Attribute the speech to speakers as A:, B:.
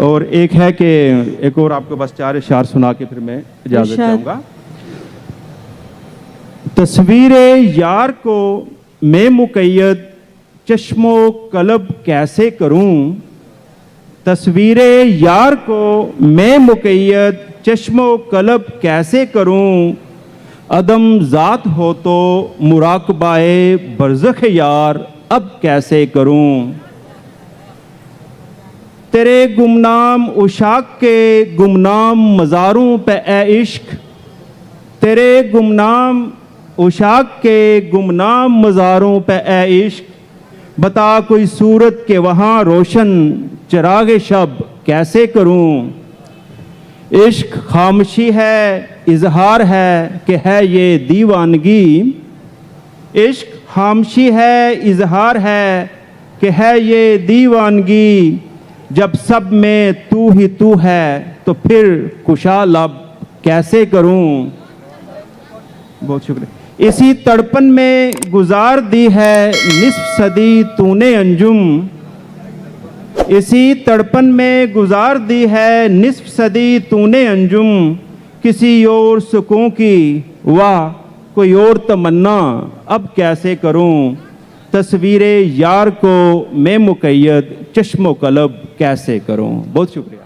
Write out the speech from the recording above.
A: और एक है कि एक और आपको बस 4 इशार सुना के फिर मैं इजाजत चाहूँगा। तस्वीर यार को मैं मुक़य्यद चश्मो कलब कैसे करूं, तस्वीर यार को मैं मुक़य्यद चश्मो कलब कैसे करूं, अदम ज़ात हो तो मुराकबाए बरज़ख यार अब कैसे करूं। तेरे गुमनाम उशाक के गुमनाम मज़ारों पे ए इश्क, तेरे गुमनाम उशाक के गुमनाम मज़ारों पे ए इश्क, बता कोई सूरत के वहाँ रोशन चिराग शब कैसे करूं। इश्क खामोशी है इजहार है कि है ये दीवानगी, इश्क खामोशी है इजहार है कि है ये दीवानगी, जब सब में तू ही तू है तो फिर कुशा लब कैसे करूं। बहुत शुक्रिया। इसी तड़पन में गुजार दी है निस्फ सदी तूने अंजुम, इसी तड़पन में गुजार दी है निस्फ सदी तूने अंजुम, किसी और सुकून की वाह कोई और तमन्ना अब कैसे करूं। तस्वीर यार को मैं मुक़य्यद चश्मो कलब कैसे करूं। बहुत शुक्रिया।